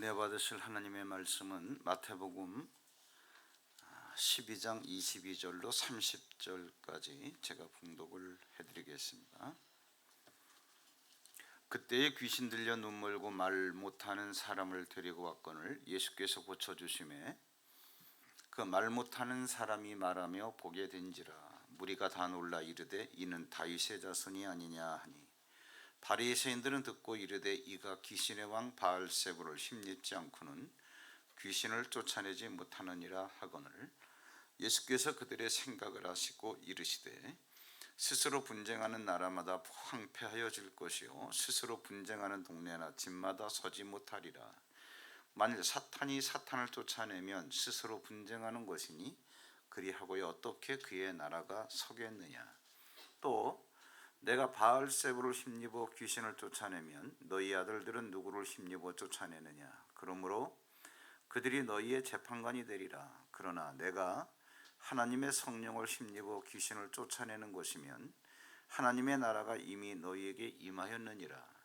은혜 받으실 하나님의 말씀은 마태복음 12장 22절로 30절까지 제가 봉독을 해드리겠습니다. 그때에 귀신 들려 눈멀고 말 못하는 사람을 데리고 왔거늘 예수께서 고쳐주심에 그 말 못하는 사람이 말하며 보게 된지라. 무리가 다 놀라 이르되 이는 다윗의 자손이 아니냐 하니, 바리새인들은 듣고 이르되 이가 귀신의 왕 바알세불을 힘입지 않고는 귀신을 쫓아내지 못하느니라 하거늘, 예수께서 그들의 생각을 아시고 이르시되 스스로 분쟁하는 나라마다 황폐하여질 것이요 스스로 분쟁하는 동네나 집마다 서지 못하리라. 만일 사탄이 사탄을 쫓아내면 스스로 분쟁하는 것이니 그리하고야 어떻게 그의 나라가 서겠느냐. 또 내가 바알세불을 힘입어 귀신을 쫓아내면 너희 아들들은 누구를 힘입어 쫓아내느냐. 그러므로 그들이 너희의 재판관이 되리라. 그러나 내가 하나님의 성령을 힘입어 귀신을 쫓아내는 것이면 하나님의 나라가 이미 너희에게 임하였느니라.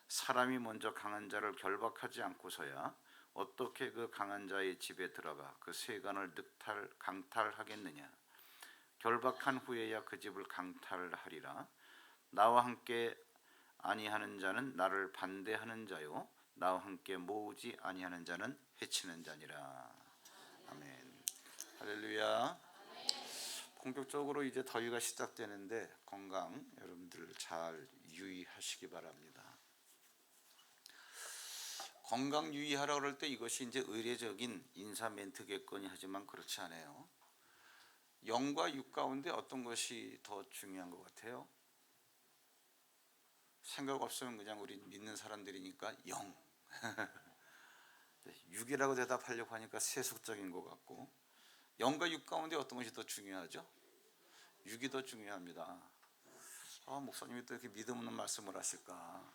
사람이 먼저 강한 자를 결박하지 않고서야 어떻게 그 강한 자의 집에 들어가 그 세간을 강탈하겠느냐. 결박한 후에야 그 집을 강탈하리라. 나와 함께 아니하는 자는 나를 반대하는 자요 나와 함께 모으지 아니하는 자는 해치는 자니라. 아멘. 할렐루야. 본격적으로 이제 더위가 시작되는데 건강 여러분들 잘 유의하시기 바랍니다. 건강 유의하라 그럴 때 이것이 이제 의례적인 인사 멘트겠거니 하지만 그렇지 않아요. 영과 육 가운데 어떤 것이 더 중요한 것 같아요? 생각 없으면 그냥 우리 믿는 사람들이니까 영. 육이라고 대답하려고 하니까 세속적인 것 같고, 영과 육 가운데 어떤 것이 더 중요하죠? 육이 더 중요합니다. 목사님이 또 이렇게 믿음 없는 말씀을 하실까?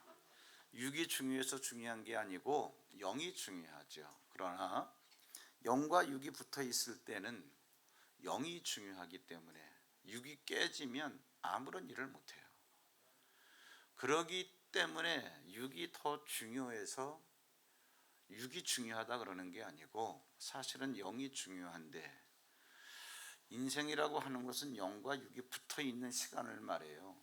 육이 중요해서 중요한 게 아니고 영이 중요하죠. 그러나 영과 육이 붙어 있을 때는 영이 중요하기 때문에 육이 깨지면 아무런 일을 못해요. 그러기 때문에 육이 더 중요해서 육이 중요하다 그러는 게 아니고 사실은 영이 중요한데, 인생이라고 하는 것은 영과 육이 붙어 있는 시간을 말해요.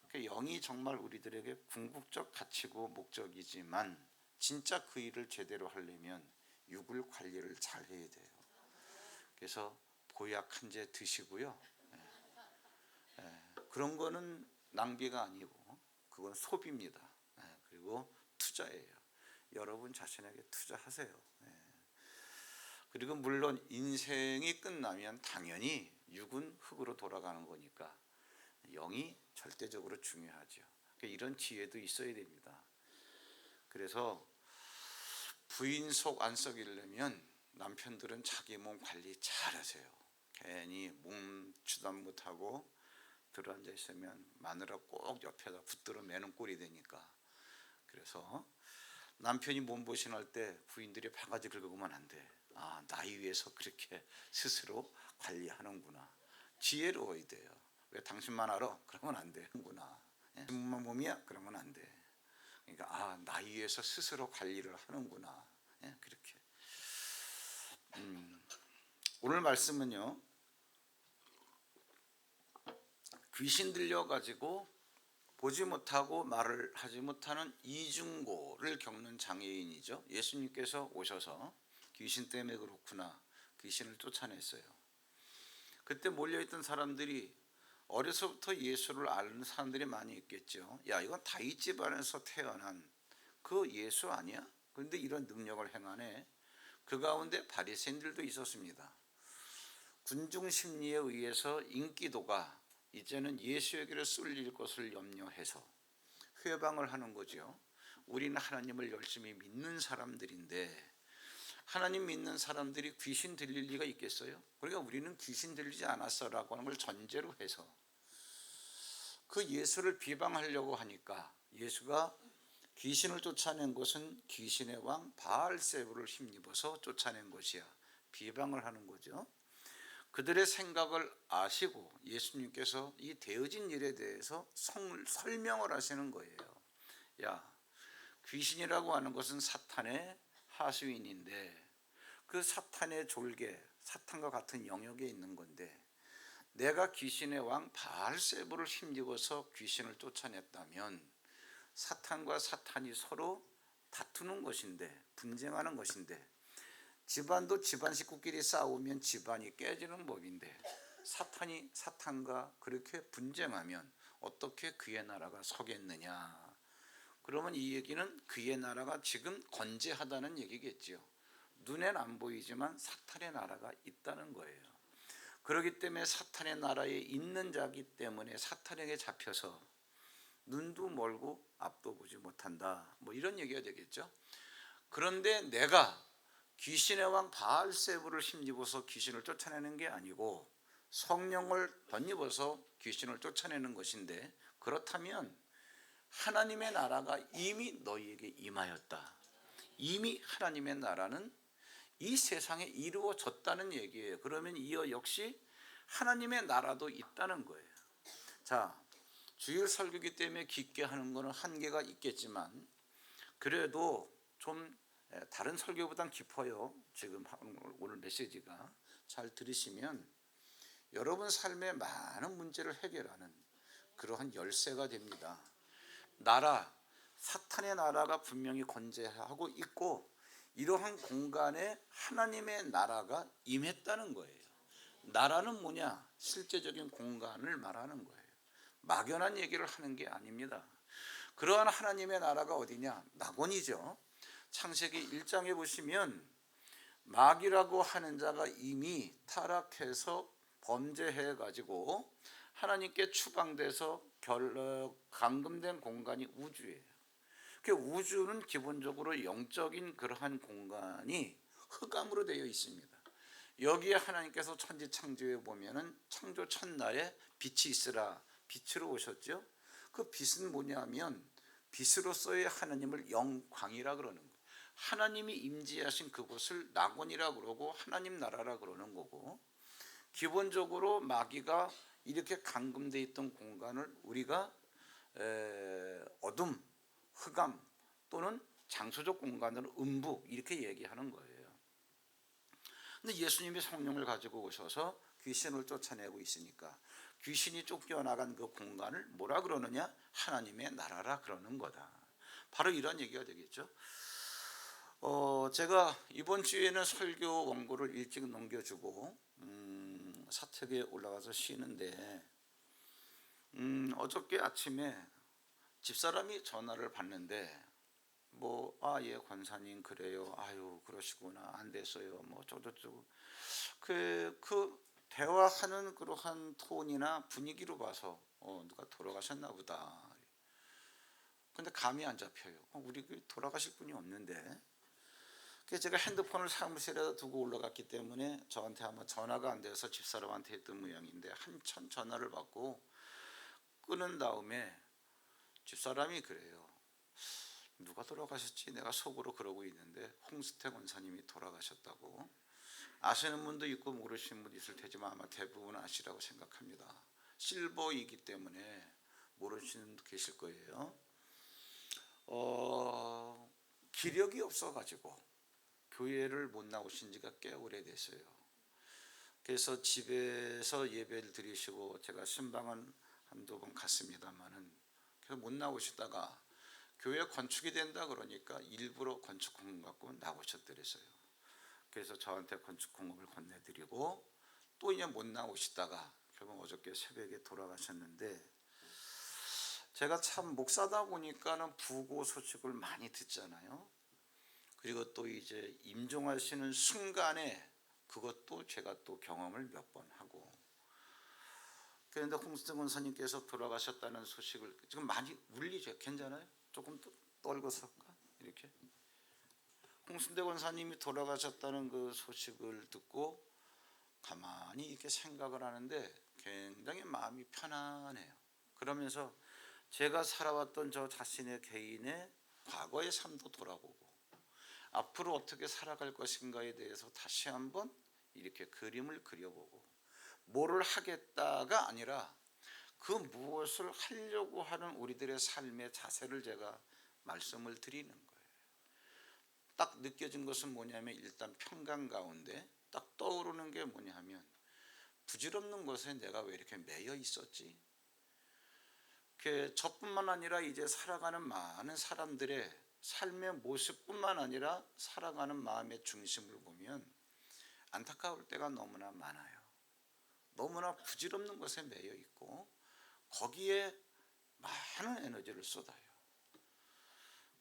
그러니까 영이 정말 우리들에게 궁극적 가치고 목적이지만 진짜 그 일을 제대로 하려면 육을 관리를 잘 해야 돼요. 그래서 보약 한 제 드시고요. 그런 거는 낭비가 아니고 그건 소비입니다. 그리고 투자예요. 여러분 자신에게 투자하세요. 그리고 물론 인생이 끝나면 당연히 육은 흙으로 돌아가는 거니까 영이 절대적으로 중요하죠. 이런 지혜도 있어야 됩니다. 그래서 부인 속 안 썩이려면 남편들은 자기 몸 관리 잘 하세요. 괜히 몸 추담 못하고 들어앉아 있으면 마누라 꼭 옆에다 붙들어 매는 꼴이 되니까. 그래서 남편이 몸보신할 때 부인들이 바가지 긁으면 안 돼. 나이 위해서 그렇게 스스로 관리하는구나. 지혜로워야 돼요. 왜 당신만 알아? 그러면 안 되는구나. 당신만 몸이야? 그러면 안 돼. 그러니까 나이 위해서 스스로 관리를 하는구나. 그렇게. 오늘 말씀은요, 귀신 들려가지고 보지 못하고 말을 하지 못하는 이중고를 겪는 장애인이죠. 예수님께서 오셔서 귀신 때문에 그렇구나, 귀신을 쫓아냈어요. 그때 몰려있던 사람들이 어려서부터 예수를 아는 사람들이 많이 있겠죠. 야, 이건 다윗 집안에서 태어난 그 예수 아니야? 그런데 이런 능력을 행하네. 그 가운데 바리새인들도 있었습니다. 군중 심리에 의해서 인기도가 이제는 예수에게로 쏠릴 것을 염려해서 회방을 하는 거죠. 우리는 하나님을 열심히 믿는 사람들인데 하나님 믿는 사람들이 귀신 들릴 리가 있겠어요? 그러니까 우리는 귀신 들리지 않았어라고 하는 걸 전제로 해서 그 예수를 비방하려고 하니까, 예수가 귀신을 쫓아낸 것은 귀신의 왕 바알세불을 힘입어서 쫓아낸 것이야, 비방을 하는 거죠. 그들의 생각을 아시고 예수님께서 이 되어진 일에 대해서 설명을 하시는 거예요. 야, 귀신이라고 하는 것은 사탄의 하수인인데 그 사탄의 졸개, 사탄과 같은 영역에 있는 건데 내가 귀신의 왕 바알세불을 힘입어서 귀신을 쫓아냈다면 사탄과 사탄이 서로 다투는 것인데, 분쟁하는 것인데, 집안도 집안 식구끼리 싸우면 집안이 깨지는 법인데 사탄이 사탄과 그렇게 분쟁하면 어떻게 그의 나라가 서겠느냐. 그러면 이 얘기는 그의 나라가 지금 건재하다는 얘기겠죠. 눈엔 안 보이지만 사탄의 나라가 있다는 거예요. 그렇기 때문에 사탄의 나라에 있는 자기 때문에 사탄에게 잡혀서 눈도 멀고 앞도 보지 못한다, 뭐 이런 얘기가 되겠죠. 그런데 내가 귀신의 왕 바알세불을 힘입어서 귀신을 쫓아내는 게 아니고 성령을 덧입어서 귀신을 쫓아내는 것인데, 그렇다면 하나님의 나라가 이미 너희에게 임하였다. 이미 하나님의 나라는 이 세상에 이루어졌다는 얘기예요. 그러면 이어 역시 하나님의 나라도 있다는 거예요. 자, 주일 설교기 때문에 깊게 하는 것은 한계가 있겠지만 그래도 좀 다른 설교보단 깊어요. 지금 오늘 메시지가 잘 들으시면 여러분 삶의 많은 문제를 해결하는 그러한 열쇠가 됩니다. 나라, 사탄의 나라가 분명히 건재하고 있고 이러한 공간에 하나님의 나라가 임했다는 거예요. 나라는 뭐냐? 실제적인 공간을 말하는 거예요. 막연한 얘기를 하는 게 아닙니다. 그러한 하나님의 나라가 어디냐? 낙원이죠. 창세기 1장에 보시면 마귀라고 하는 자가 이미 타락해서 범죄해 가지고 하나님께 추방돼서 감금된 공간이 우주예요. 그 우주는 기본적으로 영적인 그러한 공간이 흑암으로 되어 있습니다. 여기에 하나님께서 천지 창조에 보면은 창조 첫날에 빛이 있으라, 빛으로 오셨죠. 그 빛은 뭐냐면 빛으로서의 하나님을 영광이라 그러는 거예요. 하나님이 임재하신 그곳을 낙원이라 그러고 하나님 나라라 그러는 거고, 기본적으로 마귀가 이렇게 감금되어 있던 공간을 우리가 어둠, 흑암 또는 장소적 공간으로 음부 이렇게 얘기하는 거예요. 근데 예수님이 성령을 가지고 오셔서 귀신을 쫓아내고 있으니까 귀신이 쫓겨나간 그 공간을 뭐라 그러느냐? 하나님의 나라라 그러는 거다. 바로 이런 얘기가 되겠죠. 제가 이번 주에는 설교 원고를 일찍 넘겨주고 사택에 올라가서 쉬는데 어저께 아침에 집사람이 전화를 받는데 예 권사님 그래요, 아유 그러시구나, 안 됐어요, 뭐 저저저 그 대화하는 그러한 톤이나 분위기로 봐서 누가 돌아가셨나 보다. 근데 감이 안 잡혀요. 우리 돌아가실 분이 없는데. 그래서 제가 핸드폰을 사무실에다 두고 올라갔기 때문에 저한테 아마 전화가 안 돼서 집사람한테 했던 모양인데 한참 전화를 받고 끊은 다음에 집사람이 그래요. 누가 돌아가셨지? 내가 속으로 그러고 있는데 홍스택 원사님이 돌아가셨다고. 아시는 분도 있고 모르시는 분도 있을 테지만 아마 대부분 아시라고 생각합니다. 실버이기 때문에 모르시는 분도 계실 거예요. 기력이 없어가지고 교회를 못 나오신 지가 꽤 오래됐어요. 그래서 집에서 예배를 드리시고 제가 신방은 한두 번 갔습니다만은 그래서 못 나오시다가 교회 건축이 된다 그러니까 일부러 건축공업 갖고 나오셨더랬어요. 그래서 저한테 건축공업을 건네드리고 또 이제 못 나오시다가 결국 어저께 새벽에 돌아가셨는데, 제가 참 목사다 보니까는 부고 소식을 많이 듣잖아요. 그리고 또 이제 임종하시는 순간에 그것도 제가 또 경험을 몇 번 하고, 그런데 홍스택 원사님께서 돌아가셨다는 소식을 지금 많이 울리죠. 괜찮아요? 조금 떨고서 할까? 이렇게 홍순대 권사님이 돌아가셨다는 그 소식을 듣고 가만히 이렇게 생각을 하는데 굉장히 마음이 편안해요. 그러면서 제가 살아왔던 저 자신의 개인의 과거의 삶도 돌아보고 앞으로 어떻게 살아갈 것인가에 대해서 다시 한번 이렇게 그림을 그려보고, 뭐를 하겠다가 아니라 그 무엇을 하려고 하는 우리들의 삶의 자세를 제가 말씀을 드리는 거예요. 딱 느껴진 것은 뭐냐면 일단 평강 가운데 딱 떠오르는 게 뭐냐면 부질없는 것에 내가 왜 이렇게 매여 있었지? 저뿐만 아니라 이제 살아가는 많은 사람들의 삶의 모습뿐만 아니라 살아가는 마음의 중심을 보면 안타까울 때가 너무나 많아요. 너무나 부질없는 것에 매여 있고 거기에 많은 에너지를 쏟아요.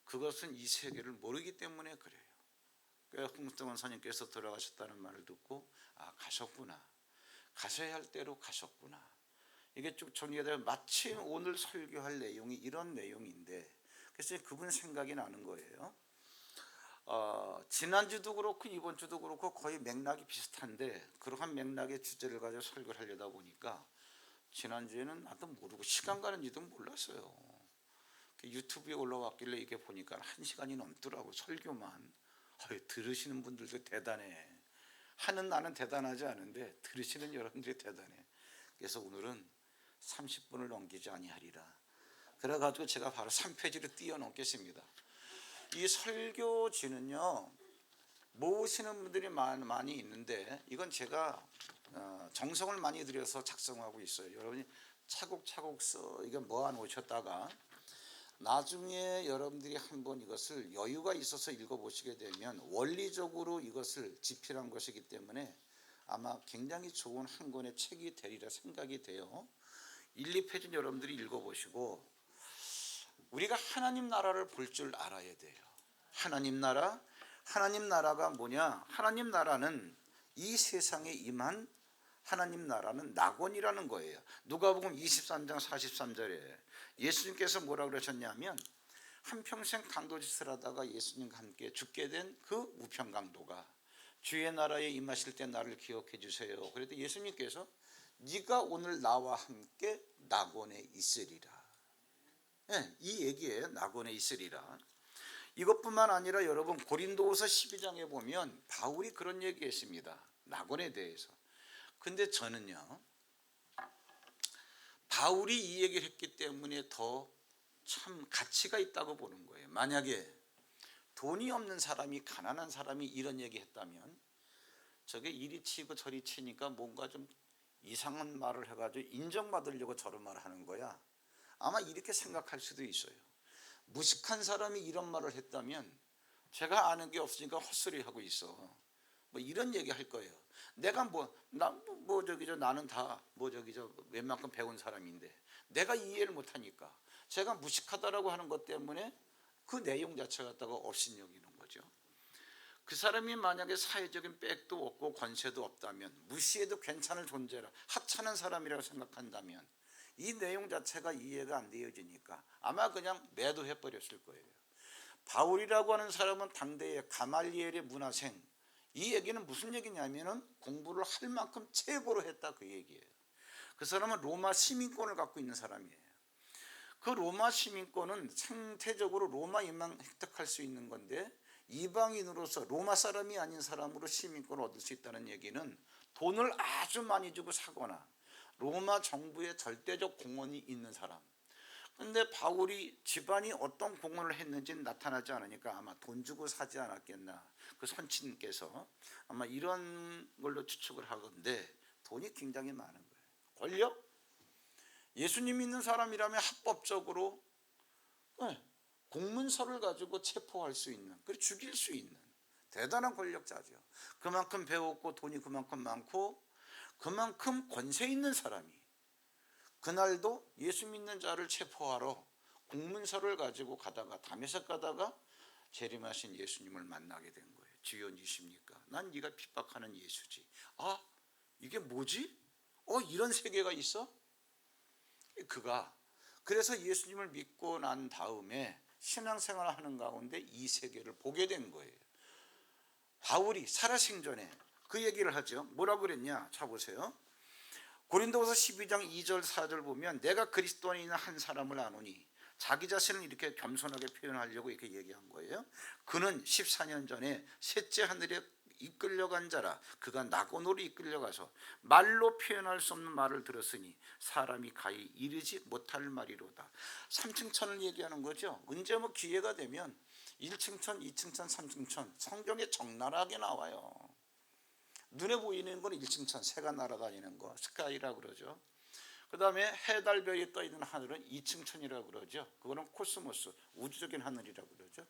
그것은 이 세계를 모르기 때문에 그래요. 홍승원 선생님께서 돌아가셨다는 말을 듣고 가셨구나. 가셔야 할 때로 가셨구나. 이게 쭉 정리가 되면 마침 오늘 설교할 내용이 이런 내용인데 그래서 그분 생각이 나는 거예요. 지난주도 그렇고 이번 주도 그렇고 거의 맥락이 비슷한데 그러한 맥락의 주제를 가지고 설교를 하려다 보니까 지난주에는 나도 모르고 시간 가는지도 몰랐어요. 유튜브에 올라왔길래 이게 보니까 1시간이 넘더라고 설교만. 들으시는 분들도 대단해. 하는 나는 대단하지 않은데 들으시는 여러분들이 대단해. 그래서 오늘은 30분을 넘기지 아니하리라. 그래가지고 제가 바로 3페이지를 뛰어넘겠습니다. 이 설교지는요 모으시는 분들이 많이 있는데 이건 제가 정성을 많이 들여서 작성하고 있어요. 여러분이 차곡차곡 이게 모아 놓으셨다가 나중에 여러분들이 한번 이것을 여유가 있어서 읽어보시게 되면 원리적으로 이것을 집필한 것이기 때문에 아마 굉장히 좋은 한 권의 책이 되리라 생각이 돼요. 1, 2페이지는 여러분들이 읽어보시고 우리가 하나님 나라를 볼 줄 알아야 돼요. 하나님 나라가 뭐냐? 하나님 나라는 이 세상에 임한 하나님 나라는 낙원이라는 거예요. 누가복음 23장 43절에 예수님께서 뭐라고 그러셨냐면 한평생 강도짓을 하다가 예수님과 함께 죽게 된 그 우편강도가 주의 나라에 임하실 때 나를 기억해 주세요. 그랬더니 예수님께서 네가 오늘 나와 함께 낙원에 있으리라. 이 얘기예요. 낙원에 있으리라. 이것뿐만 아니라 여러분 고린도후서 12장에 보면 바울이 그런 얘기했습니다. 낙원에 대해서. 근데 저는요 바울이 이 얘기를 했기 때문에 더 참 가치가 있다고 보는 거예요. 만약에 돈이 없는 사람이 가난한 사람이 이런 얘기 했다면 저게 이리 치고 저리 치니까 뭔가 좀 이상한 말을 해가지고 인정받으려고 저런 말을 하는 거야. 아마 이렇게 생각할 수도 있어요. 무식한 사람이 이런 말을 했다면 제가 아는 게 없으니까 헛소리하고 있어. 뭐 이런 얘기 할 거예요. 내가 나는 다 웬만큼 배운 사람인데 내가 이해를 못하니까 제가 무식하다라고 하는 것 때문에 그 내용 자체 갖다가 업신여기는 거죠. 그 사람이 만약에 사회적인 백도 없고 권세도 없다면 무시해도 괜찮을 존재라 하찮은 사람이라고 생각한다면 이 내용 자체가 이해가 안 되어지니까 아마 그냥 매도해 버렸을 거예요. 바울이라고 하는 사람은 당대의 가말리엘의 문화생. 이 얘기는 무슨 얘기냐면은 공부를 할 만큼 최고로 했다 그 얘기예요. 그 사람은 로마 시민권을 갖고 있는 사람이에요. 그 로마 시민권은 생태적으로 로마인만 획득할 수 있는 건데 이방인으로서 로마 사람이 아닌 사람으로 시민권을 얻을 수 있다는 얘기는 돈을 아주 많이 주고 사거나 로마 정부의 절대적 공헌이 있는 사람. 근데 바울이 집안이 어떤 공헌을 했는지는 나타나지 않으니까 아마 돈 주고 사지 않았겠나. 그 선친께서 아마 이런 걸로 추측을 하건데 돈이 굉장히 많은 거예요. 권력? 예수님 믿는 사람이라면 합법적으로 공문서를 가지고 체포할 수 있는, 그리고 죽일 수 있는 대단한 권력자죠. 그만큼 배웠고 돈이 그만큼 많고 그만큼 권세 있는 사람이 그날도 예수 믿는 자를 체포하러 공문서를 가지고 가다가 다메섹 가다가 재림하신 예수님을 만나게 된 거예요. 주연이십니까? 난 네가 핍박하는 예수지. 이게 뭐지? 이런 세계가 있어? 그래서 예수님을 믿고 난 다음에 신앙생활을 하는 가운데 이 세계를 보게 된 거예요. 바울이 살아생전에 그 얘기를 하죠. 뭐라고 그랬냐? 자 보세요. 고린도후서 12장 2절 4절 보면 내가 그리스도 안에 있는 한 사람을 아노니 자기 자신을 이렇게 겸손하게 표현하려고 이렇게 얘기한 거예요. 그는 14년 전에 셋째 하늘에 이끌려간 자라. 그가 낙원으로 이끌려가서 말로 표현할 수 없는 말을 들었으니 사람이 가히 이르지 못할 말이로다. 3층천을 얘기하는 거죠. 언제 기회가 되면 1층천, 2층천, 3층천 성경에 적나라하게 나와요. 눈에 보이는 건 1층천, 새가 날아다니는 거 스카이라고 그러죠. 그 다음에 해, 달, 별이 떠있는 하늘은 2층천이라고 그러죠. 그거는 코스모스, 우주적인 하늘이라고 그러죠.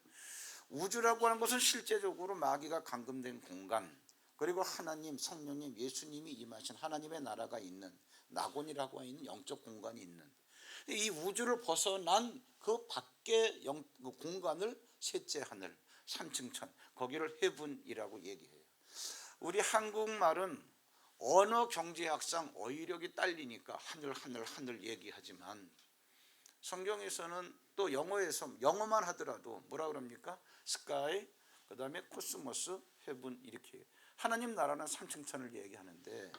우주라고 하는 것은 실제적으로 마귀가 감금된 공간, 그리고 하나님, 성령님, 예수님이 임하신 하나님의 나라가 있는 낙원이라고 하는 영적 공간이 있는, 이 우주를 벗어난 그 밖의 그 공간을 셋째 하늘, 3층천, 거기를 헤븐이라고 얘기해요. 우리 한국말은 언어 경제학상 어휘력이 딸리니까 하늘 하늘 하늘 얘기하지만 성경에서는 또 영어만 하더라도 뭐라 그럽니까? 스카이, 그 다음에 코스모스, 헤븐, 이렇게 하나님 나라는 3층천을 얘기하는데,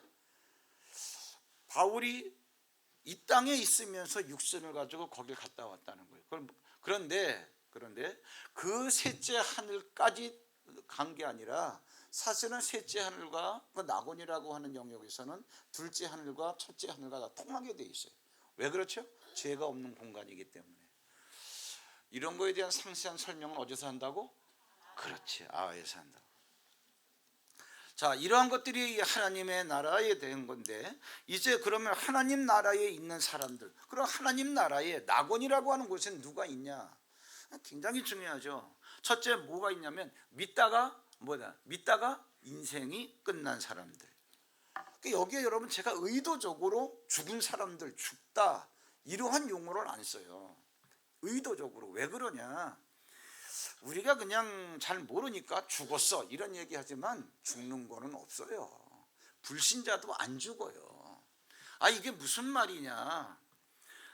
바울이 이 땅에 있으면서 육신을 가지고 거길 갔다 왔다는 거예요. 그런데 그 셋째 하늘까지 간 게 아니라 사실은 셋째 하늘과 그 낙원이라고 하는 영역에서는 둘째 하늘과 첫째 하늘과 다 통하게 돼 있어요. 왜 그렇죠? 죄가 없는 공간이기 때문에. 이런 거에 대한 상세한 설명은 어디서 한다고? 그렇지, 아에서 한다고. 자, 이러한 것들이 하나님의 나라에 대한 건데, 이제 그러면 하나님 나라에 있는 사람들, 그럼 하나님 나라에 낙원이라고 하는 곳에 누가 있냐? 굉장히 중요하죠. 첫째 뭐가 있냐면 믿다가 인생이 끝난 사람들. 여기에 여러분 제가 의도적으로 죽은 사람들, 죽다 이러한 용어를 안 써요. 의도적으로. 왜 그러냐? 우리가 그냥 잘 모르니까 죽었어 이런 얘기하지만 죽는 거는 없어요. 불신자도 안 죽어요. 이게 무슨 말이냐?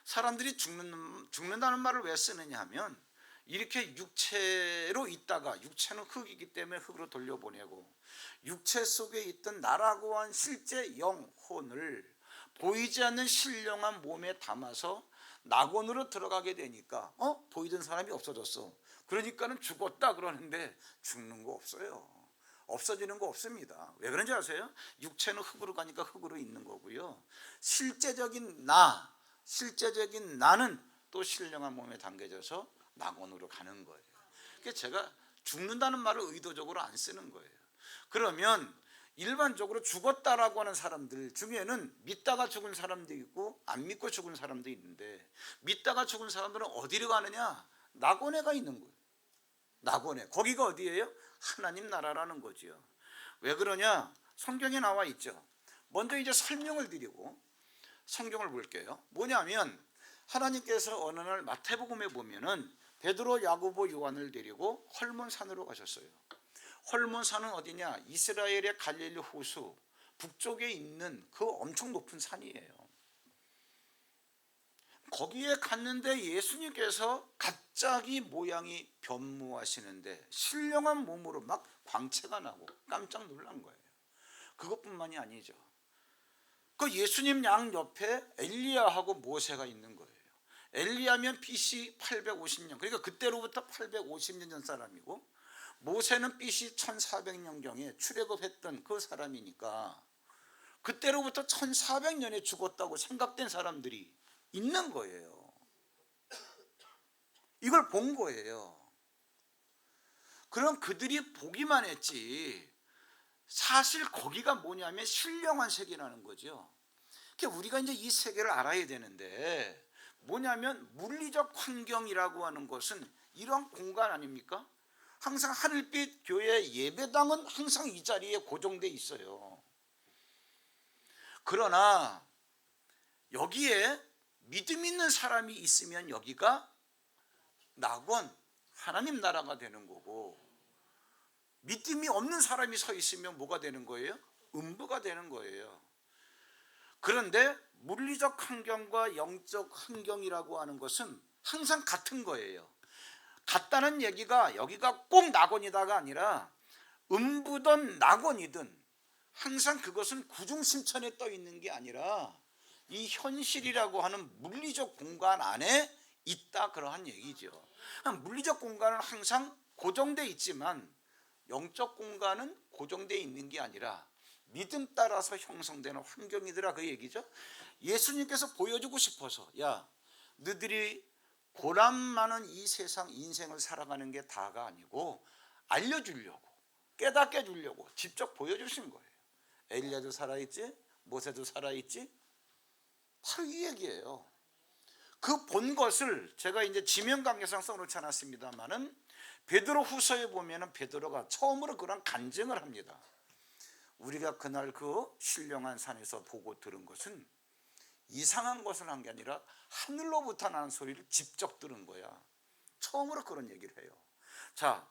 사람들이 죽는다는 말을 왜 쓰느냐 하면, 이렇게 육체로 있다가, 육체는 흙이기 때문에 흙으로 돌려보내고, 육체 속에 있던 나라고 한 실제 영혼을 보이지 않는 신령한 몸에 담아서 낙원으로 들어가게 되니까 보이던 사람이 없어졌어. 그러니까는 죽었다 그러는데 죽는 거 없어요. 없어지는 거 없습니다. 왜 그런지 아세요? 육체는 흙으로 가니까 흙으로 있는 거고요. 실제적인 나는 또 신령한 몸에 담겨져서 낙원으로 가는 거예요. 그래서 제가 죽는다는 말을 의도적으로 안 쓰는 거예요. 그러면 일반적으로 죽었다라고 하는 사람들 중에는 믿다가 죽은 사람도 있고 안 믿고 죽은 사람도 있는데, 믿다가 죽은 사람들은 어디로 가느냐? 낙원에 가 있는 거예요. 낙원에. 거기가 어디예요? 하나님 나라라는 거죠. 왜 그러냐? 성경에 나와 있죠. 먼저 이제 설명을 드리고 성경을 볼게요. 뭐냐면 하나님께서 어느 날 마태복음에 보면은 베드로, 야고보, 요한을 데리고 헐몬산으로 가셨어요. 헐몬산은 어디냐? 이스라엘의 갈릴리 호수 북쪽에 있는 그 엄청 높은 산이에요. 거기에 갔는데 예수님께서 갑자기 모양이 변모하시는데 신령한 몸으로 막 광채가 나고 깜짝 놀란 거예요. 그것뿐만이 아니죠. 그 예수님 양 옆에 엘리야하고 모세가 있는 거예요. 엘리야면 BC 850년, 그러니까 그때로부터 850년 전 사람이고, 모세는 BC 1400년경에 출애굽했던 그 사람이니까 그때로부터 1400년에 죽었다고 생각된 사람들이 있는 거예요. 이걸 본 거예요. 그럼 그들이 보기만 했지 사실 거기가 뭐냐면 신령한 세계라는 거죠. 그러니까 우리가 이제 이 세계를 알아야 되는데, 뭐냐면 물리적 환경이라고 하는 것은 이러한 공간 아닙니까? 항상 하늘빛 교회 예배당은 항상 이 자리에 고정돼 있어요. 그러나 여기에 믿음 있는 사람이 있으면 여기가 낙원, 하나님 나라가 되는 거고, 믿음이 없는 사람이 서 있으면 뭐가 되는 거예요? 음부가 되는 거예요. 그런데 물리적 환경과 영적 환경이라고 하는 것은 항상 같은 거예요. 같다는 얘기가 여기가 꼭 낙원이다가 아니라 음부든 낙원이든 항상 그것은 구중심천에 떠 있는 게 아니라 이 현실이라고 하는 물리적 공간 안에 있다, 그러한 얘기죠. 물리적 공간은 항상 고정돼 있지만 영적 공간은 고정돼 있는 게 아니라 믿음 따라서 형성되는 환경이더라, 그 얘기죠. 예수님께서 보여주고 싶어서, 야, 너희들이 보람 많은 이 세상 인생을 살아가는 게 다가 아니고 알려주려고, 깨닫게 해주려고 직접 보여주신 거예요. 엘리야도 살아있지, 모세도 살아있지, 바로 이 얘기예요. 그 본 것을 제가 이제 지명관계상 써놓지 않았습니다만은 베드로 후서에 보면은 베드로가 처음으로 그런 간증을 합니다. 우리가 그날 그 신령한 산에서 보고 들은 것은 이상한 것을 한 게 아니라 하늘로부터 나는 소리를 직접 들은 거야. 처음으로 그런 얘기를 해요. 자,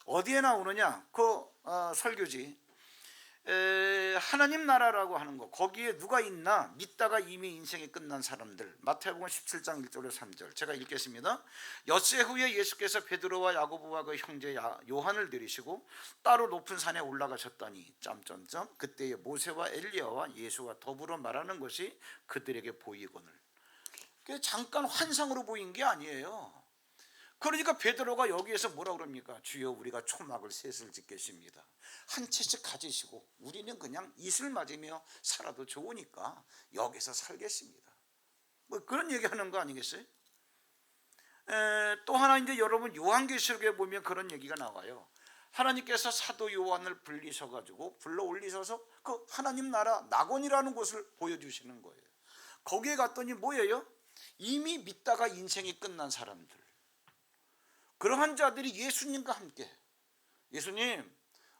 어디에 나오느냐? 그 설교지 하나님 나라라고 하는 거, 거기에 누가 있나? 믿다가 이미 인생이 끝난 사람들. 마태복음 17장 1절에서 3절 제가 읽겠습니다. 엿새 후에 예수께서 베드로와 야고보와 그 형제 요한을 들이시고 따로 높은 산에 올라가셨더니 그때에 모세와 엘리야와 예수가 더불어 말하는 것이 그들에게 보이거늘. 잠깐 환상으로 보인 게 아니에요. 그러니까 베드로가 여기에서 뭐라 그럽니까? 주여, 우리가 초막을 셋을 짓겠습니다. 한 채씩 가지시고 우리는 그냥 이슬 맞으며 살아도 좋으니까 여기서 살겠습니다. 뭐 그런 얘기하는 거 아니겠어요? 또 하나 이제 여러분 요한계시록에 보면 그런 얘기가 나와요. 하나님께서 사도 요한을 불러 올리셔서 그 하나님 나라 낙원이라는 곳을 보여주시는 거예요. 거기에 갔더니 뭐예요? 이미 믿다가 인생이 끝난 사람들, 그러한 자들이 예수님과 함께, 예수님,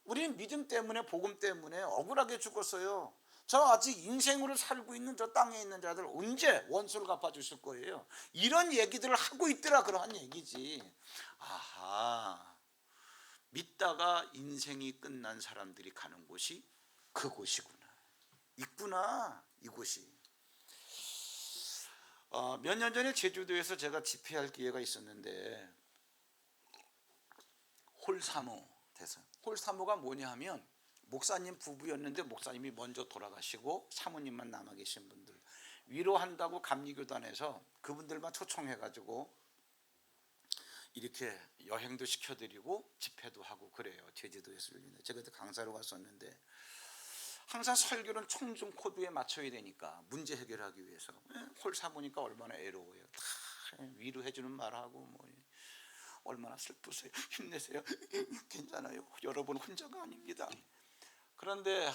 우리는 믿음 때문에, 복음 때문에 억울하게 죽었어요. 저 아직 인생으로 살고 있는 저 땅에 있는 자들 언제 원수를 갚아주실 거예요? 이런 얘기들을 하고 있더라, 그러한 얘기지. 아하, 믿다가 인생이 끝난 사람들이 가는 곳이 그곳이구나, 있구나, 이곳이. 몇 년 전에 제주도에서 제가 집회할 기회가 있었는데, 홀사모 대선. 홀사모가 뭐냐 하면 목사님 부부였는데 목사님이 먼저 돌아가시고 사모님만 남아 계신 분들 위로한다고 감리교단에서 그분들만 초청해가지고 이렇게 여행도 시켜드리고 집회도 하고 그래요. 제주도에서 열리는. 제가 그때 강사로 갔었는데 항상 설교는 청중 코드에 맞춰야 되니까 문제 해결하기 위해서 홀사모니까 얼마나 애로워요. 다 위로해주는 말하고 뭐 얼마나 슬프세요. 힘내세요. 괜찮아요. 여러분 혼자가 아닙니다. 그런데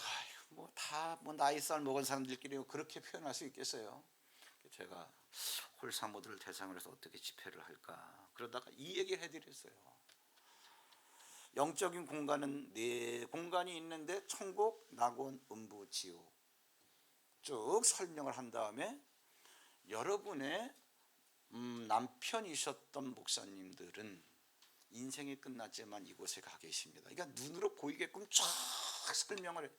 뭐 다 나이살 먹은 사람들끼리 그렇게 표현할 수 있겠어요. 제가 홀사모들을 대상으로 해서 어떻게 집회를 할까 그러다가 이 얘기를 해드렸어요. 영적인 공간은 네 공간이 있는데 천국, 낙원, 음부, 지옥 쭉 설명을 한 다음에 여러분의 남편이셨던 목사님들은 인생이 끝났지만 이곳에 가 계십니다. 그러니까 눈으로 보이게끔 쫙 설명을 해.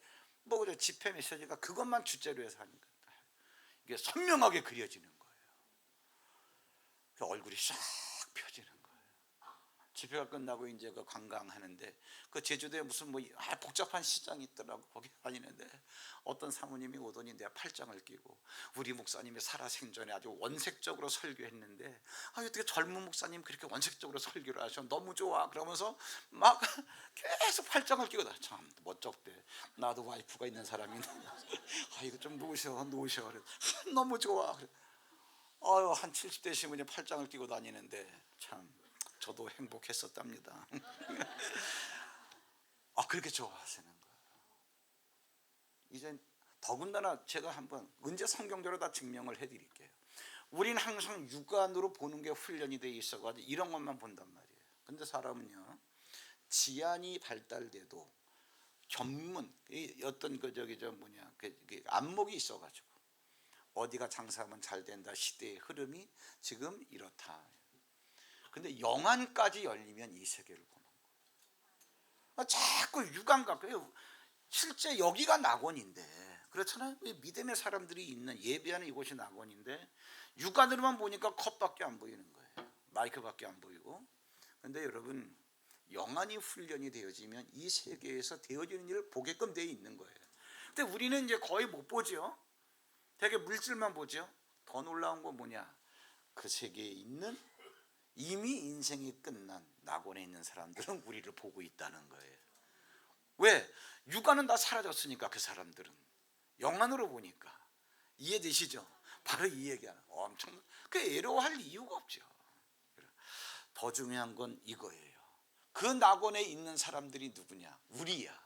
뭐 집회 메시지가 그것만 주제로 해서 하니까 이게 선명하게 그려지는 거예요. 그 얼굴이 싹 펴지는 거예요. 집회가 끝나고 이제 그 관광하는데 그 제주도에 무슨 뭐 복잡한 시장이 있더라고. 거기 다니는데 어떤 사모님이 오더니 내가 팔짱을 끼고 우리 목사님이 살아생전에 아주 원색적으로 설교했는데 어떻게 젊은 목사님 그렇게 원색적으로 설교를 하셔, 너무 좋아. 그러면서 막 계속 팔짱을 끼고 참 멋쩍대. 나도 와이프가 있는 사람인데 이거 좀 놓으셔 그래. 너무 좋아. 한 70대시면 팔짱을 끼고 다니는데 참 저도 행복했었답니다. 그렇게 좋아하시는 거예요. 이제 더군다나 제가 한번 언제 성경적으로 다 증명을 해드릴게요. 우린 항상 육안으로 보는 게 훈련이 돼 있어가지고 이런 것만 본단 말이에요. 근데 사람은요, 지안이 발달돼도 견문, 어떤 그 안목이 있어가지고 어디가 장사하면 잘 된다, 시대의 흐름이 지금 이렇다. 근데 영안까지 열리면 이 세계를 보는 거예요. 자꾸 육안 갖고, 실제 여기가 낙원인데, 그렇잖아요. 믿음의 사람들이 있는 예배하는 이곳이 낙원인데 육안으로만 보니까 컵밖에 안 보이는 거예요. 마이크밖에 안 보이고. 근데 여러분, 영안이 훈련이 되어지면 이 세계에서 되어지는 일을 보게끔 되어 있는 거예요. 근데 우리는 이제 거의 못 보죠. 되게 물질만 보죠. 더 놀라운 건 뭐냐? 그 세계에 있는 이미 인생이 끝난 낙원에 있는 사람들은 우리를 보고 있다는 거예요. 왜? 육안은 다 사라졌으니까. 그 사람들은 영안으로 보니까. 이해되시죠? 바로 이 얘기야. 엄청 애로워할 이유가 없죠. 더 중요한 건 이거예요. 그 낙원에 있는 사람들이 누구냐? 우리야.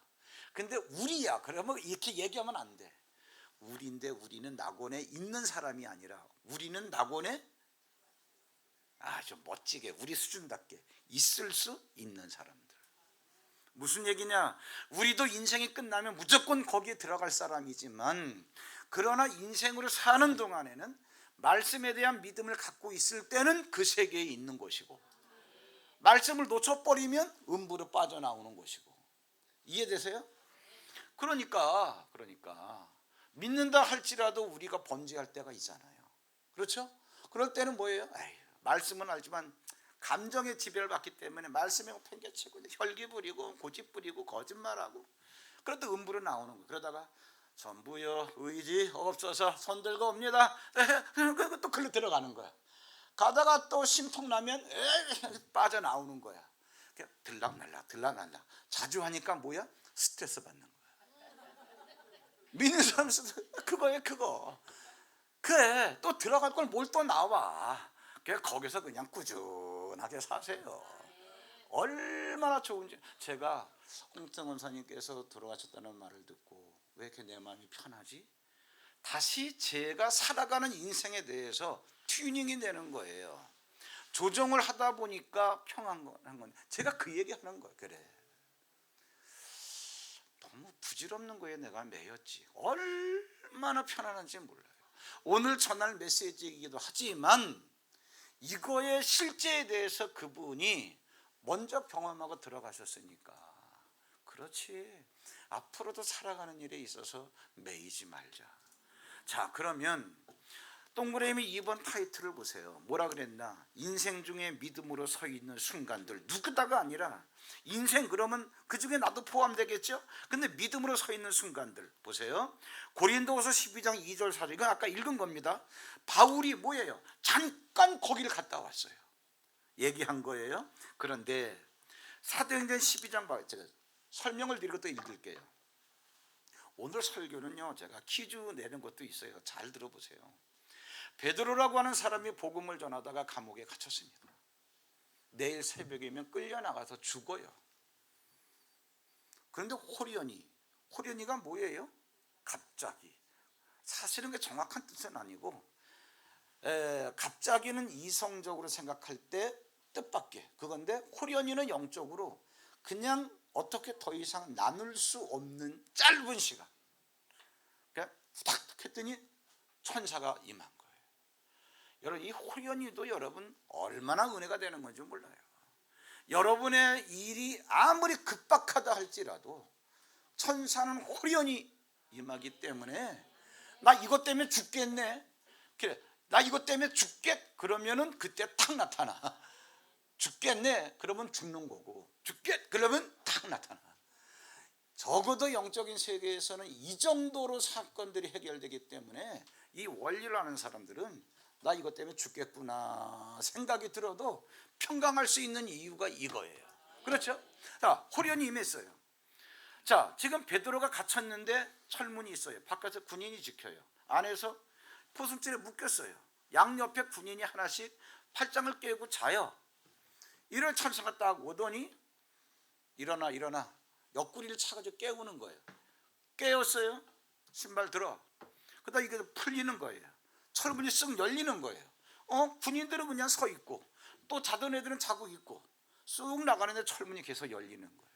근데 우리야 그러면 이렇게 얘기하면 안 돼. 우리인데 우리는 낙원에 있는 사람이 아니라 우리는 낙원에 좀 멋지게 우리 수준답게 있을 수 있는 사람들. 무슨 얘기냐? 우리도 인생이 끝나면 무조건 거기에 들어갈 사람이지만 그러나 인생으로 사는 동안에는 말씀에 대한 믿음을 갖고 있을 때는 그 세계에 있는 것이고 말씀을 놓쳐버리면 음부로 빠져나오는 것이고. 이해되세요? 그러니까 믿는다 할지라도 우리가 번제할 때가 있잖아요. 그렇죠? 그럴 때는 뭐예요? 말씀은 알지만 감정의 지배를 받기 때문에 말씀에 팽개치고 혈기 부리고 고집 부리고 거짓말하고 그래도 음부로 나오는 거예요. 그러다가 전부여 의지 없어서 손들고 옵니다. 또 글로 들어가는 거야. 가다가 또 심통 나면 빠져나오는 거야. 들락날락 자주 하니까 뭐야? 스트레스 받는 거야. 믿는 사람 그거예요. 그거. 그래 또 들어갈 걸 뭘 또 나와. 그냥 거기서 그냥 꾸준하게 사세요. 얼마나 좋은지. 제가 홍정 원사님께서 돌아가셨다는 말을 듣고 왜 이렇게 내 마음이 편하지? 다시 제가 살아가는 인생에 대해서 튜닝이 되는 거예요. 조정을 하다 보니까 평안한 건 제가 그 얘기하는 거예요. 그래 너무 부질없는 거에 내가 매였지. 얼마나 편안한지 몰라요. 오늘 전할 메시지이기도 하지만 이거의 실제에 대해서 그분이 먼저 경험하고 들어가셨으니까 그렇지. 앞으로도 살아가는 일에 있어서 매이지 말자. 자, 그러면 동그라미 2번 타이틀을 보세요. 뭐라 그랬나? 인생 중에 믿음으로 서 있는 순간들. 누구다가 아니라 인생 그러면 그 중에 나도 포함되겠죠? 근데 믿음으로 서 있는 순간들 보세요. 고린도후서 12장 2절 4절 이건 아까 읽은 겁니다. 바울이 뭐예요? 잠깐 거기를 갔다 왔어요. 얘기한 거예요. 그런데 사도행전 12장 제가 설명을 드리고 또 읽을게요. 오늘 설교는요 제가 퀴즈 내는 것도 있어요. 잘 들어보세요. 베드로라고 하는 사람이 복음을 전하다가 감옥에 갇혔습니다. 내일 새벽이면 끌려나가서 죽어요. 그런데 호련이가 뭐예요? 갑자기. 사실은 그 정확한 뜻은 아니고 갑자기는 이성적으로 생각할 때 뜻밖의 그건데 호련이는 영적으로 그냥 어떻게 더 이상 나눌 수 없는 짧은 시간. 그러니까 탁 했더니 천사가 임한 거예요. 여러분 이 호련이도 여러분 얼마나 은혜가 되는 건지 몰라요. 여러분의 일이 아무리 급박하다 할지라도 천사는 호련히 임하기 때문에 나 이것 때문에 죽겠네. 그래 나 이것 때문에 그러면은 그때 탁 나타나. 죽겠네 그러면 죽는 거고 그러면 탁 나타나. 적어도 영적인 세계에서는 이 정도로 사건들이 해결되기 때문에 이 원리를 아는 사람들은 나 이것 때문에 죽겠구나 생각이 들어도 평강할 수 있는 이유가 이거예요. 그렇죠? 자, 호련히 임했어요. 자, 지금 베드로가 갇혔는데 철문이 있어요. 바깥에 군인이 지켜요. 안에서 포승줄에 묶였어요. 양옆에 군인이 하나씩 팔짱을 깨고 자요. 이런 천사가 딱 오더니 일어나 옆구리를 차가지고 깨우는 거예요. 깨웠어요. 신발 들어. 그러다 이게 풀리는 거예요. 철문이 쓱 열리는 거예요. 군인들은 그냥 서 있고 또 자던 애들은 자고 있고 쑥 나가는데 철문이 계속 열리는 거예요.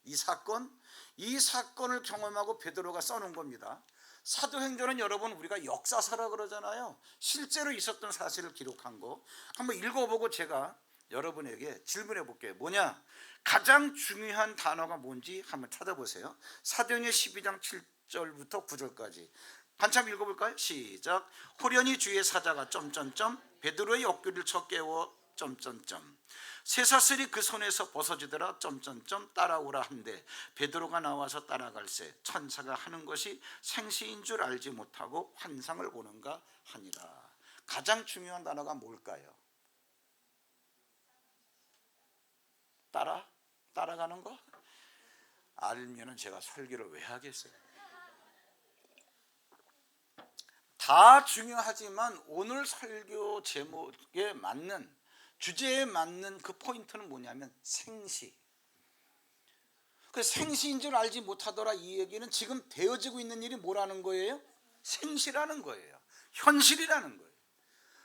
이 사건을 경험하고 베드로가 써놓은 겁니다. 사도행전은 여러분 우리가 역사서라 그러잖아요. 실제로 있었던 사실을 기록한 거 한번 읽어보고 제가 여러분에게 질문해 볼게요. 뭐냐? 가장 중요한 단어가 뭔지 한번 찾아보세요. 사도행전 12장 7절부터 9절까지 한참 읽어볼까요? 시작. 호련히 주의 사자가 점점점 베드로의 옆구리를 쳐 깨워 점점점 쇠사슬이 그 손에서 벗어지더라 점점점 따라오라 한데 베드로가 나와서 따라갈새 천사가 하는 것이 생시인 줄 알지 못하고 환상을 보는가 하니라. 가장 중요한 단어가 뭘까요? 따라가는 거? 알면은 제가 설교를 왜 하겠어요? 다 중요하지만 오늘 설교 제목에 맞는 주제에 맞는 그 포인트는 뭐냐면 생시. 그 생시인 줄 알지 못하더라, 이 얘기는 지금 되어지고 있는 일이 뭐라는 거예요? 생시라는 거예요. 현실이라는 거예요.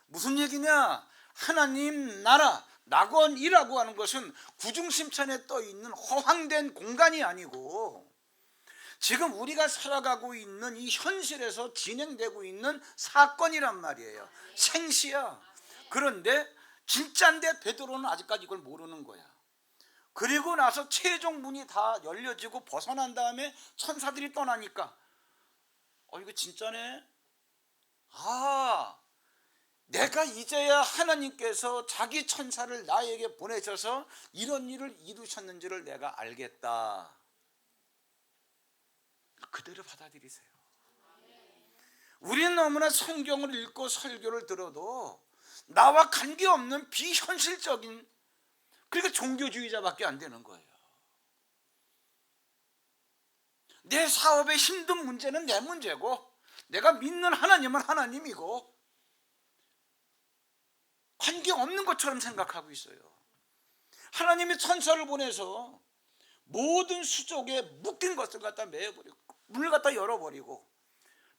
무슨 얘기냐? 하나님 나라, 낙원이라고 하는 것은 구중심천에 떠 있는 허황된 공간이 아니고 지금 우리가 살아가고 있는 이 현실에서 진행되고 있는 사건이란 말이에요. 생시야. 그런데 진짜인데 베드로는 아직까지 이걸 모르는 거야. 그리고 나서 최종 문이 다 열려지고 벗어난 다음에 천사들이 떠나니까 이거 진짜네. 내가 이제야 하나님께서 자기 천사를 나에게 보내셔서 이런 일을 이루셨는지를 내가 알겠다. 그대로 받아들이세요. 우리는 너무나 성경을 읽고 설교를 들어도 나와 관계없는 비현실적인, 그러니까 종교주의자밖에 안 되는 거예요. 내 사업에 힘든 문제는 내 문제고 내가 믿는 하나님은 하나님이고 관계없는 것처럼 생각하고 있어요. 하나님이 천사를 보내서 모든 수족에 묶인 것을 갖다 메어버리고 문을 갖다 열어버리고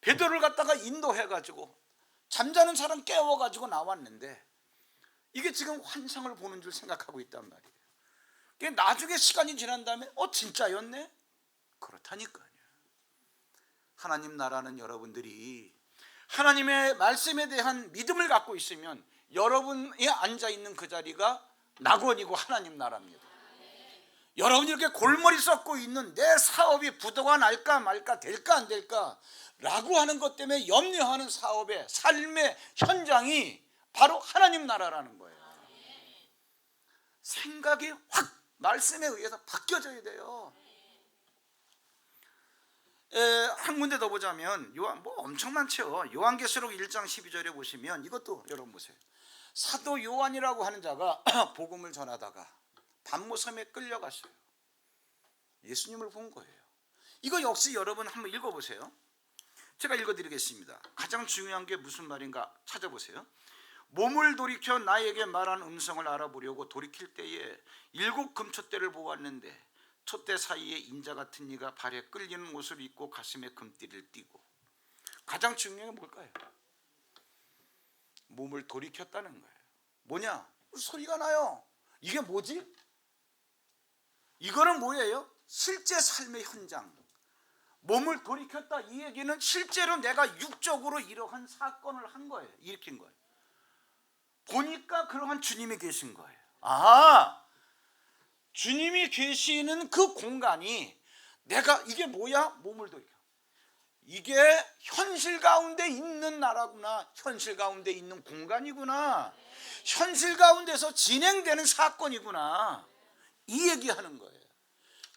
베드로를 갖다가 인도해가지고 잠자는 사람 깨워가지고 나왔는데 이게 지금 환상을 보는 줄 생각하고 있단 말이에요. 나중에 시간이 지난 다음에 진짜였네? 그렇다니까요. 하나님 나라는 여러분들이 하나님의 말씀에 대한 믿음을 갖고 있으면 여러분이 앉아있는 그 자리가 낙원이고 하나님 나라입니다. 여러분이 이렇게 골머리 썩고 있는 내 사업이 부도가 날까 말까 될까 안 될까 라고 하는 것 때문에 염려하는 사업의 삶의 현장이 바로 하나님 나라라는 거예요. 생각이 확 말씀에 의해서 바뀌어져야 돼요. 한 군데 더 보자면 엄청 많죠. 요한계시록 1장 12절에 보시면 이것도 여러분 보세요. 사도 요한이라고 하는 자가 복음을 전하다가 반모섬에 끌려갔어요. 예수님을 본 거예요. 이거 역시 여러분 한번 읽어보세요. 제가 읽어드리겠습니다. 가장 중요한 게 무슨 말인가 찾아보세요. 몸을 돌이켜 나에게 말한 음성을 알아보려고 돌이킬 때에 7 금촛대를 보았는데 촛대 사이에 인자 같은 이가 발에 끌리는 옷을 입고 가슴에 금띠를 띠고. 가장 중요한 게 뭘까요? 몸을 돌이켰다는 거예요. 뭐냐? 소리가 나요. 이게 뭐지? 이거는 뭐예요? 실제 삶의 현장. 몸을 돌이켰다, 이 얘기는 실제로 내가 육적으로 이러한 사건을 한 거예요. 일으킨 거예요. 보니까 그러한 주님이 계신 거예요. 주님이 계시는 그 공간이 내가 이게 뭐야? 몸을 돌이켜. 이게 현실 가운데 있는 나라구나. 현실 가운데 있는 공간이구나. 현실 가운데서 진행되는 사건이구나. 이 얘기하는 거예요.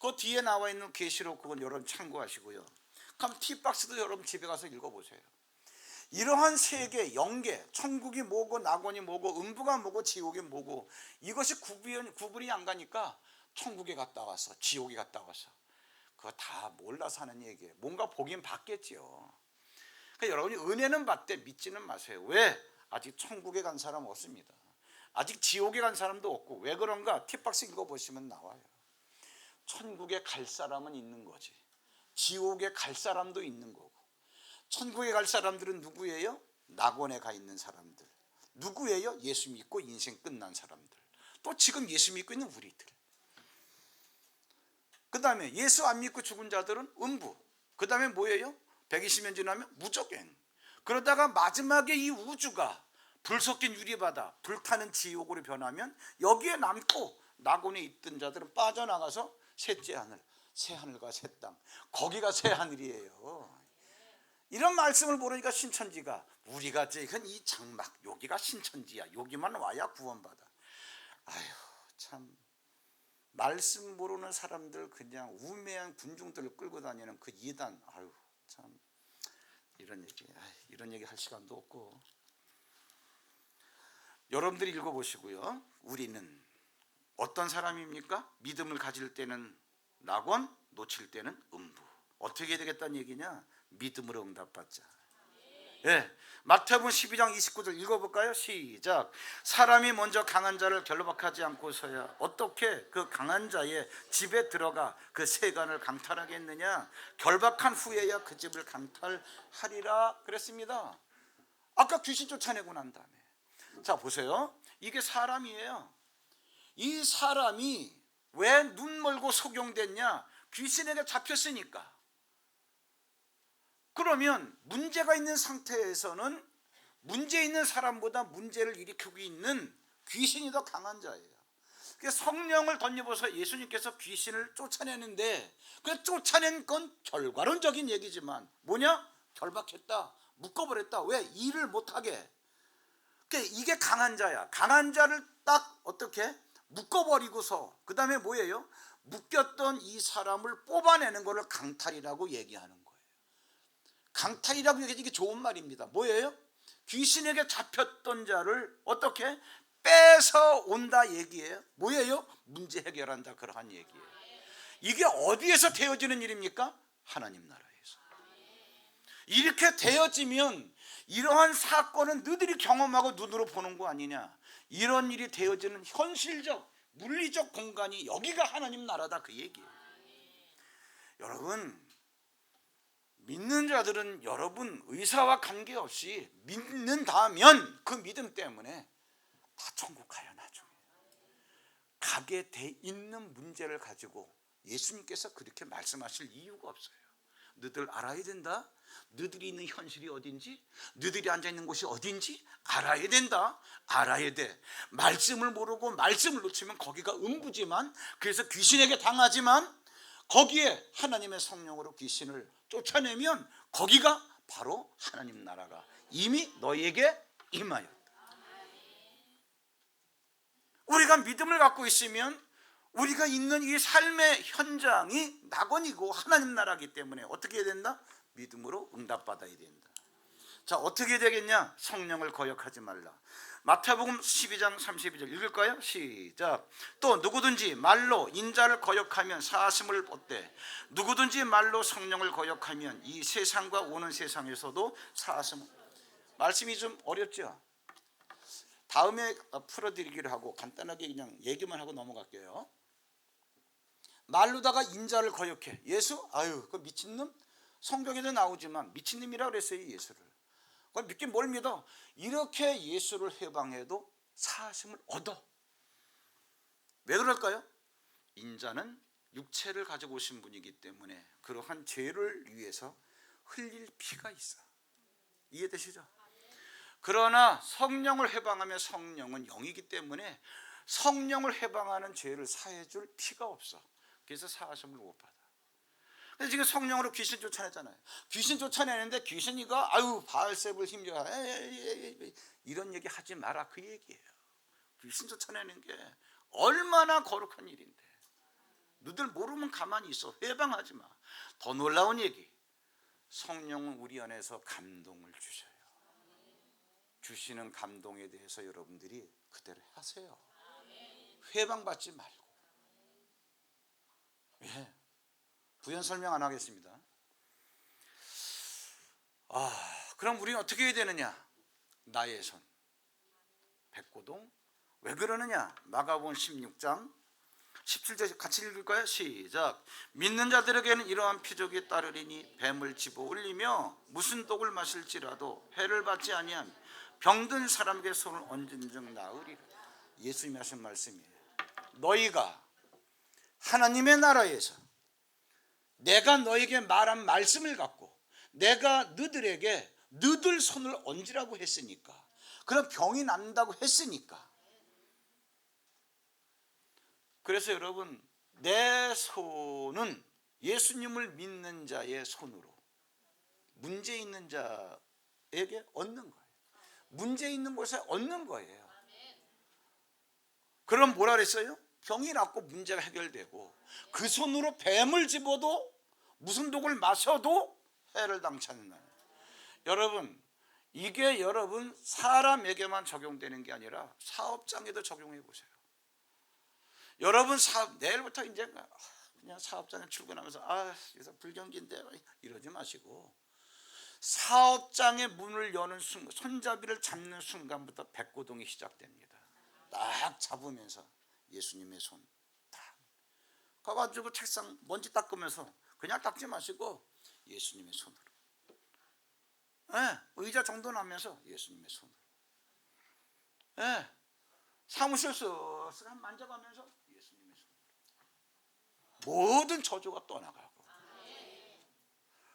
그 뒤에 나와 있는 계시록 그건 여러분 참고하시고요. 그럼 티박스도 여러분 집에 가서 읽어보세요. 이러한 세계, 영계, 천국이 뭐고 낙원이 뭐고 음부가 뭐고 지옥이 뭐고 이것이 구분이 안 가니까 천국에 갔다 와서 지옥에 갔다 와서 그거 다 몰라서 하는 얘기예요. 뭔가 보긴 봤겠지요. 그러니까 여러분이 은혜는 받되 믿지는 마세요. 왜? 아직 천국에 간 사람 없습니다. 아직 지옥에 간 사람도 없고. 왜 그런가? 팁박스 읽어보시면 나와요. 천국에 갈 사람은 있는 거지, 지옥에 갈 사람도 있는 거고. 천국에 갈 사람들은 누구예요? 낙원에 가 있는 사람들. 누구예요? 예수 믿고 인생 끝난 사람들. 또 지금 예수 믿고 있는 우리들. 그 다음에 예수 안 믿고 죽은 자들은 음부. 그 다음에 뭐예요? 120년 지나면 무적행. 그러다가 마지막에 이 우주가 불 섞인 유리바다, 불타는 지옥으로 변하면 여기에 남고 낙원에 있던 자들은 빠져나가서 셋째 하늘, 새 하늘과 새 땅, 거기가 새 하늘이에요. 이런 말씀을 모르니까 신천지가 우리가 찍은 이 장막, 여기가 신천지야, 여기만 와야 구원받아. 아휴 참, 말씀 모르는 사람들 그냥 우매한 군중들을 끌고 다니는 그 이단. 아유 참, 이런 얘기 할 시간도 없고. 여러분들이 읽어보시고요. 우리는 어떤 사람입니까? 믿음을 가질 때는 낙원, 놓칠 때는 음부. 어떻게 되겠다는 얘기냐? 믿음으로 응답받자. 예. 마태복음 12장 29절 읽어볼까요? 시작. 사람이 먼저 강한 자를 결박하지 않고서야 어떻게 그 강한 자의 집에 들어가 그 세간을 강탈하겠느냐? 결박한 후에야 그 집을 강탈하리라 그랬습니다. 아까 귀신 쫓아내고 난 다음에. 자 보세요. 이게 사람이에요. 이 사람이 왜 눈 멀고 속용됐냐? 귀신에게 잡혔으니까. 그러면 문제가 있는 상태에서는 문제 있는 사람보다 문제를 일으키고 있는 귀신이 더 강한 자예요. 그래서 성령을 덧입어서 예수님께서 귀신을 쫓아내는데 그 쫓아낸 건 결과론적인 얘기지만 뭐냐? 결박했다, 묶어버렸다. 왜? 일을 못하게. 이게 강한 자야. 강한 자를 딱 어떻게 묶어버리고서 그 다음에 뭐예요? 묶였던 이 사람을 뽑아내는 것을 강탈이라고 얘기하는 거예요. 강탈이라고 얘기하는 게 좋은 말입니다. 뭐예요? 귀신에게 잡혔던 자를 어떻게 뺏어 온다 얘기예요. 뭐예요? 문제 해결한다 그러한 얘기예요. 이게 어디에서 되어지는 일입니까? 하나님 나라에서. 이렇게 되어지면 이러한 사건은 너희들이 경험하고 눈으로 보는 거 아니냐. 이런 일이 되어지는 현실적 물리적 공간이 여기가 하나님 나라다 그 얘기예요. 여러분, 믿는 자들은 여러분 의사와 관계없이 믿는다면 그 믿음 때문에 다 천국 가요. 나중에 가게 돼 있는 문제를 가지고 예수님께서 그렇게 말씀하실 이유가 없어요. 너희들 알아야 된다. 너희들이 있는 현실이 어딘지, 너희들이 앉아있는 곳이 어딘지 알아야 된다. 알아야 돼. 말씀을 모르고 말씀을 놓치면 거기가 음부지만, 그래서 귀신에게 당하지만 거기에 하나님의 성령으로 귀신을 쫓아내면 거기가 바로 하나님 나라가 이미 너희에게 임하였다. 우리가 믿음을 갖고 있으면 우리가 있는 이 삶의 현장이 낙원이고 하나님 나라이기 때문에 어떻게 해야 된다? 믿음으로 응답받아야 된다. 자, 어떻게 되겠냐? 성령을 거역하지 말라. 마태복음 12장 32절 읽을까요? 시작. 또 누구든지 말로 인자를 거역하면 사하심을 얻되 누구든지 말로 성령을 거역하면 이 세상과 오는 세상에서도 사하심. 말씀이 좀 어렵죠? 다음에 풀어드리기로 하고 간단하게 그냥 얘기만 하고 넘어갈게요. 말로다가 인자를 거역해. 예수? 아유, 그 미친놈? 성경에도 나오지만 미친놈이라고 그랬어요, 예수를. 그걸 믿긴 뭘 믿어? 이렇게 예수를 해방해도 사하심을 얻어. 왜 그럴까요? 인자는 육체를 가지고 오신 분이기 때문에 그러한 죄를 위해서 흘릴 피가 있어. 이해되시죠? 그러나 성령을 해방하면 성령은 영이기 때문에 성령을 해방하는 죄를 사해줄 피가 없어. 그래서 사하심을 못 받아. 근데 지금 성령으로 귀신 쫓아냈잖아요. 귀신 쫓아내는데 귀신이가 아유 바알세불 힘줘 이런 얘기 하지 마라 그 얘기예요. 귀신 쫓아내는 게 얼마나 거룩한 일인데 너들 모르면 가만히 있어. 해방하지 마. 더 놀라운 얘기, 성령은 우리 안에서 감동을 주셔요. 주시는 감동에 대해서 여러분들이 그대로 하세요. 회방받지 말고. 예. 부연 설명 안 하겠습니다. 그럼 우리는 어떻게 해야 되느냐? 나의 손, 백고동. 왜 그러느냐? 마가복음 16장 17절 같이 읽을까요? 시작. 믿는 자들에게는 이러한 표적이 따르리니 뱀을 집어 올리며 무슨 독을 마실지라도 해를 받지 아니하며 병든 사람에게 손을 얹은즉 나으리라. 예수님이 하신 말씀이에요. 너희가 하나님의 나라에서 내가 너에게 말한 말씀을 갖고 내가 너희들에게 너희들 손을 얹으라고 했으니까, 그런 병이 낫는다고 했으니까. 그래서 여러분, 내 손은 예수님을 믿는 자의 손으로 문제 있는 자에게 얹는 거예요. 문제 있는 곳에 얹는 거예요. 그럼 뭐라 그랬어요? 병이 낫고 문제가 해결되고 그 손으로 뱀을 집어도 무슨 독을 마셔도 해를 당치 않는 날. 여러분, 이게 여러분 사람에게만 적용되는 게 아니라 사업장에도 적용해 보세요. 여러분 내일부터 이제 그냥 사업장에 출근하면서 그래서 불경기인데 이러지 마시고 사업장의 문을 여는 순간, 손잡이를 잡는 순간부터 백고동이 시작됩니다. 딱 잡으면서 예수님의 손 딱 가가지고 책상 먼지 닦으면서 그냥 닦지 마시고 예수님의 손으로, 의자 정돈하면서 예수님의 손으로, 사무실 쓱쓱 만져가면서 예수님의 손으로 모든 저주가 떠나가고,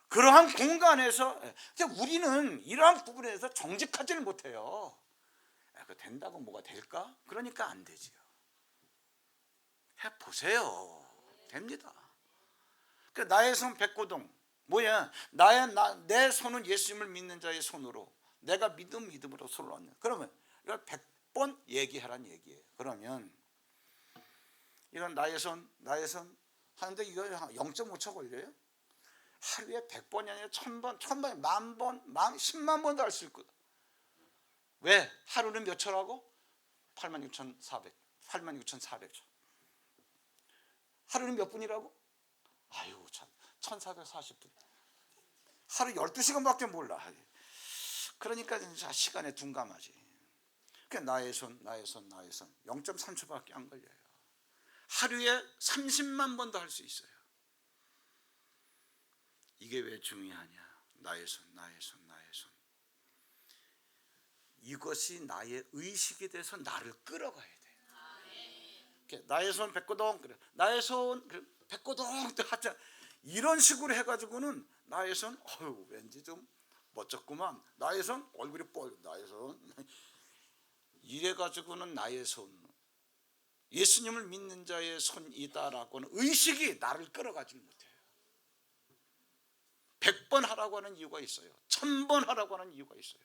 그러한 공간에서 우리는 이러한 부분에서 정직하지를 못해요. 그 된다고 뭐가 될까? 그러니까 안 되지요. 해보세요. 됩니다. 그 나의 손 백고동 뭐야? 내 손은 예수님을 믿는 자의 손으로, 내가 믿음으로 손을 얹는. 그러면 이걸 100번 얘기하라는 얘기예요. 그러면 이런 나의 손 하는데 이거 0.5초 걸려요? 하루에 100번이 아니라 1000번, 만번, 10만 번도 할 수 있거든. 왜? 하루는 몇 초라고? 86,400초. 하루는 몇 분이라고? 아유 참, 1440분. 하루 12시간밖에 몰라. 그러니까 진짜 시간에 둔감하지. 그러니까 나의 손 0.3초밖에 안 걸려요. 하루에 30만 번도 할 수 있어요. 이게 왜 중요하냐? 나의 손. 이것이 나의 의식이 돼서 나를 끌어가야 돼. 나의 손 백고동, 그래. 나의 손 백고동 하자. 이런 식으로 해가지고는 나의 손, 왠지 좀 멋졌구만. 나의 손 얼굴이 뻘. 나의 손 이래가지고는 나의 손, 예수님을 믿는 자의 손이다라고는 의식이 나를 끌어가지 못해요. 100번 하라고 하는 이유가 있어요. 1000번 하라고 하는 이유가 있어요.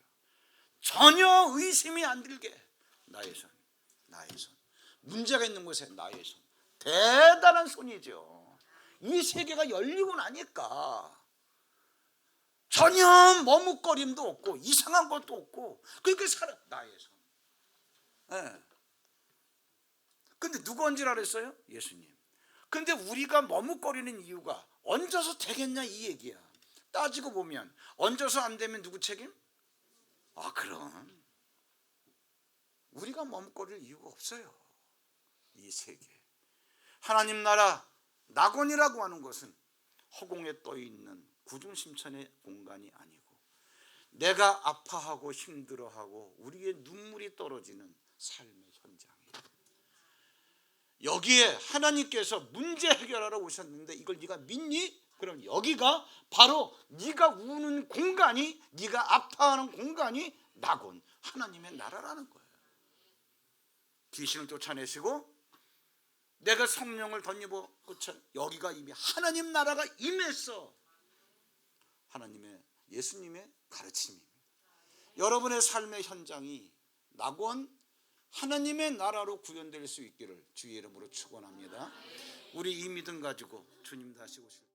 전혀 의심이 안 들게 나의 손. 문제가 있는 곳에 나의 손. 대단한 손이죠. 이 세계가 열리고 나니까 전혀 머뭇거림도 없고 이상한 것도 없고 그렇게 살아. 나의 손. 근데 누가 얹으라 그랬어요? 예수님. 근데 우리가 머뭇거리는 이유가 얹어서 되겠냐 이 얘기야. 따지고 보면 얹어서 안 되면 누구 책임? 그럼 우리가 머뭇거릴 이유가 없어요. 이 세계, 하나님 나라 낙원이라고 하는 것은 허공에 떠있는 구중심천의 공간이 아니고, 내가 아파하고 힘들어하고 우리의 눈물이 떨어지는 삶의 현장이에요. 여기에 하나님께서 문제 해결하러 오셨는데 이걸 네가 믿니? 그럼 여기가 바로 네가 우는 공간이, 네가 아파하는 공간이 낙원, 하나님의 나라라는 거예요. 귀신을 쫓아내시고 내가 성령을 덧입어 여기가 이미 하나님 나라가 임했어. 하나님의, 예수님의 가르침입니다. 여러분의 삶의 현장이 낙원, 하나님의 나라로 구현될 수 있기를 주의 이름으로 축원합니다. 우리 이 믿음 가지고 주님 다시 오실